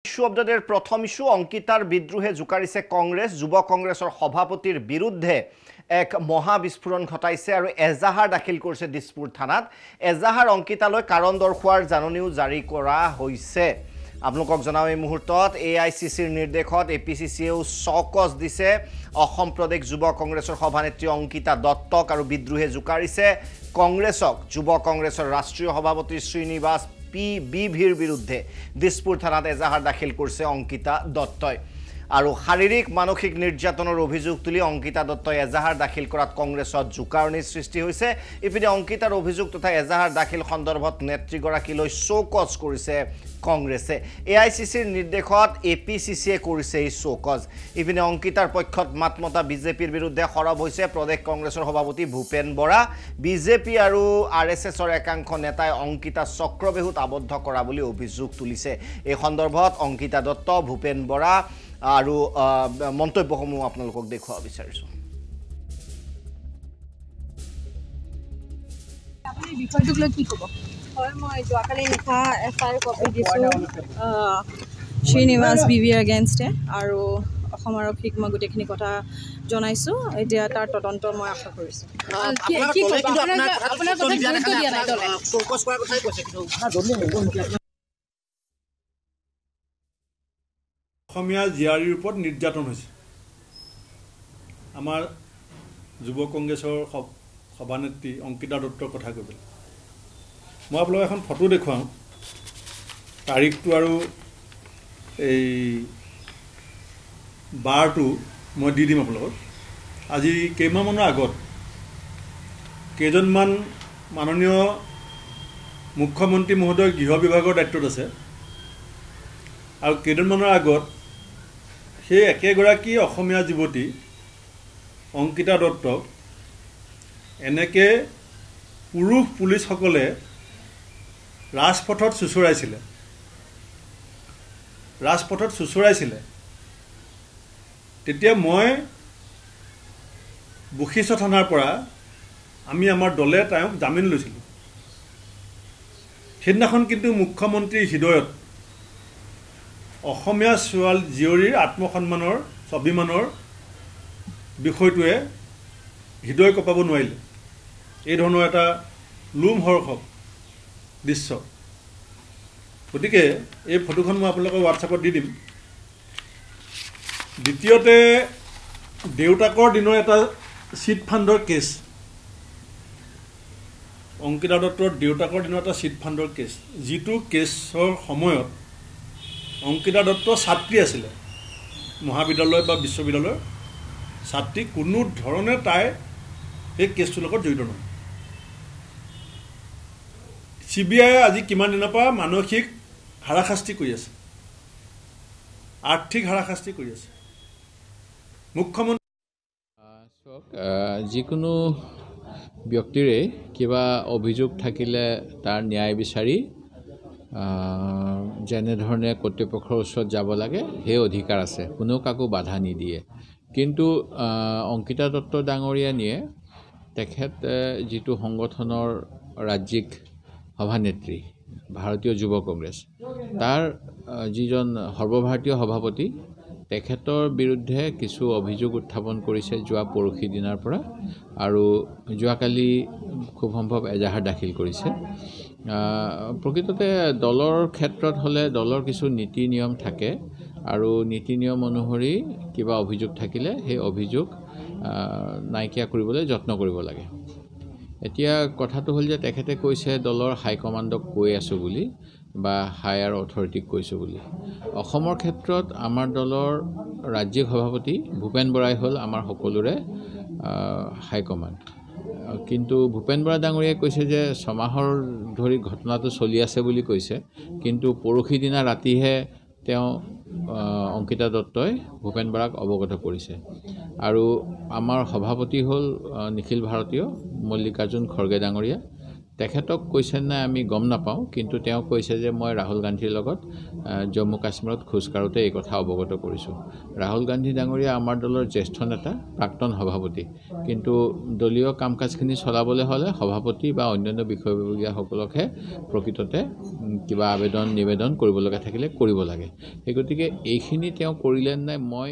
Issue আপডেটেৰ প্ৰথম issue অঙ্কিতাৰ বিদ্ৰোহে জোকাৰিছে Congress যুৱ কংগ্রেসের সভাপতির বিরুদ্ধে এক মহা বিস্ফোরণ ঘটাইছে আর এজাহার দাখিল করছে দিসপুর থানাত এজাহার অঙ্কিতালৈ কারণ দর্শার জাননীও জারি করা হয়েছে আপোনালোকক জনাও এই মুহূর্তত AICCৰ নিৰ্দেশত APCCয়েও চকজ দিছে অসম প্ৰদেশ যুৱ কংগ্ৰেসেৰ সভানেত্ৰী অঙ্কিতা দত্তক আৰ বিদ্ৰোহে জোকাৰিছে কংগ্ৰেসক যুৱ কংগ্ৰেসেৰ ৰাষ্ট্ৰীয় সভাপতি শ্ৰীনিবাস PBVৰ বিরুদ্ধে দিসপুর থানাত এজাহার দাখিল করছে অঙ্কিতা দত্তই আর শারীরিক মানসিক নির্যাতনের অভিযোগ তুলি অঙ্কিতা দত্তই এজাহার দাখিল করাত কংগ্রেসত জোকাৰণিৰ সৃষ্টি হয়েছে ইপিনে অঙ্কিতাৰ অভিযোগ তথা এজাহাৰ দাখিল সন্দৰ্ভত নেত্ৰীগৰাকীলৈ শোকজ কৰিছে কংগ্ৰেসে AICCৰ নিৰ্দেশত APCCয়ে কৰিছে এই শোকজ ইপিনে অঙ্কিতাৰ পক্ষত মাতমতা বিজেপিৰ বিৰুদ্ধে সৰব হয়েছে প্ৰদেশ কংগ্ৰেসেৰ সভাপতি ভূপেন বৰা বিজেপি আৰ RSSৰ একাংশ নেতাই অঙ্কিতা চক্রবেহুত আবদ্ধ করা বলে অভিযোগ তুলিছে এই সন্দর্ভত অঙ্কিতা দত্ত ভূপেন বরা আর মন্তব্যসমূহ আপোনালোকক দেখুৱা বিচাৰিছো আপুনি বিষয়টোক লৈ কি ক'ব হয় মই যোৱাকালি নিশা FIR কপি দিছোঁ শ্ৰীনিবাস PBৰ এগেইনষ্টে আৰু অসম আৰক্ষীক মই গোটেইখিনি কথা জনাইছোঁ এতিয়া তাৰ তদন্ত মই আশা কৰিছোঁ অসমীয়া জিয়াৰীৰ ওপৰত নিৰ্যাতন হৈছে আমাৰ যুৱ কংগ্ৰেছৰ সভানেত্ৰী অঙ্কিতা দত্তৰ কথা কৈ পেলাই মই আপোনালোকক এখন ফটো দেখুৱাওঁ তাৰিখটো আৰু এই বাৰটো মই দি দিম আপোনালোকক আজি কেইমাহমানৰ আগত কেইজনমান মাননীয় মুখ্যমন্ত্ৰী মহোদয় গৃহ বিভাগৰ দায়িত্বত আছে আৰু কেইদিনমানৰ আগত সেই একেগৰাকী অসমীয়া যুৱতী অঙ্কিতা দত্তক এনেকে পুৰুষ পুলিচসকলে ৰাজপথত চুচৰাইছিলে তেতিয়া মই বশিষ্ঠ থানাৰ পৰা আমি আমাৰ দলে তেওঁক জামিন লৈছিলোঁ সেইদিনাখন কিন্তু মুখ্যমন্ত্ৰীৰ হৃদয়ত অসমীয়া ছোৱালী জীয়ৰীৰ আত্মসন্মানৰ স্বাভিমানৰ বিষয়টোৱে হৃদয় কঁপাব নোৱাৰিলে এই ধৰণৰ এটা লোমহৰ্ষক দৃশ্য গতিকে এই ফটোখন মই আপোনালোকক হোৱাটছআপত দি দিম দ্বিতীয়তে দেউতাকৰ দিনৰ এটা চিট ফাণ্ডৰ কেছ অঙ্কিতা দত্তৰ দেউতাকৰ দিনৰ এটা চিট ফাণ্ডৰ কেছ যিটো কেছৰ সময়ত অঙ্কিতা দত্ত ছাত্ৰী আছিলে মহাবিদ্যালয় বা বিশ্ববিদ্যালয়ৰ ছাত্ৰী কোনো ধৰণে তাই এই কেছটোৰ লগত জড়িত নহয় CBI আজি কিমান দিনৰ পৰা মানসিক হাৰাশাস্তি কৰি আছে আৰ্থিক হাৰাশাস্তি কৰি আছে মুখ্যমন্ত্ৰী যিকোনো ব্যক্তিৰে কিবা অভিযোগ থাকিলে তাৰ ন্যায় বিচাৰি যেনেধৰণে কৰ্তৃপক্ষৰ ওচৰত যাব লাগে সেই অধিকাৰ আছে কোনো কাকো বাধা নিদিয়ে কিন্তু অঙ্কিতা দত্ত ডাঙৰীয়ানীয়ে তেখেত যিটো সংগঠনৰ ৰাজ্যিক সভানেত্ৰী ভাৰতীয় যুৱ কংগ্ৰেছ তাৰ যিজন সৰ্বভাৰতীয় সভাপতি তেখেতৰ বিৰুদ্ধে কিছু অভিযোগ উত্থাপন কৰিছে যোৱা পৰহি দিনাৰ পৰা আৰু যোৱাকালি খুব সম্ভৱ এজাহাৰ দাখিল কৰিছে প্ৰকৃততে দলৰ ক্ষেত্ৰত হলে দলৰ কিছু নীতি নিয়ম থাকে আৰু নীতি নিয়ম অনুসৰি কিবা অভিযোগ থাকিলে সেই অভিযোগ নাইকিয়া কৰিবলৈ যত্ন কৰিব লাগে এতিয়া কথাটো হ'ল যে তেখেতে কৈছে দলৰ হাইকমাণ্ডক কৈ আছো বুলি বা হায়াৰ অথৰিটিক কৈছো বুলি অসমৰ ক্ষেত্ৰত আমাৰ দলৰ ৰাজ্যিক সভাপতি ভূপেন বৰাই হ'ল আমাৰ সকলোৰে হাইকমাণ্ড কিন্তু ভূপেন বৰা ডাঙৰীয়াই কৈছে যে ছমাহৰ ধৰি ঘটনাটো চলি আছে বুলি কৈছে কিন্তু পৰহি দিনা ৰাতিহে তেওঁ অঙ্কিতা দত্তই ভূপেন বৰাক অৱগত কৰিছে আৰু আমাৰ সভাপতি হ'ল নিখিল ভাৰতীয় মল্লিকাৰ্জুন খৰগে ডাঙৰীয়া তেখেতক কৈছে নাই আমি গম নাপাওঁ, কিন্তু তেওঁ কৈছে যে মই ৰাহুল গান্ধীৰ লগত জম্মু কাশ্মীৰত খোজ কাঢ়োঁতে এই কথা অৱগত কৰিছোঁ। ৰাহুল গান্ধী ডাঙৰীয়া আমাৰ দলৰ জ্যেষ্ঠ নেতা, প্ৰাক্তন সভাপতি, কিন্তু দলীয় কাম কাজখিনি চলাবলৈ হ'লে সভাপতি বা অন্যান্য বিষয়ববীয়াসকলকহে প্ৰকৃততে কিবা আবেদন নিবেদন কৰিব লগা থাকিলে কৰিব লাগে। সেই গতিকে এইখিনি তেওঁ কৰিলে নাই মই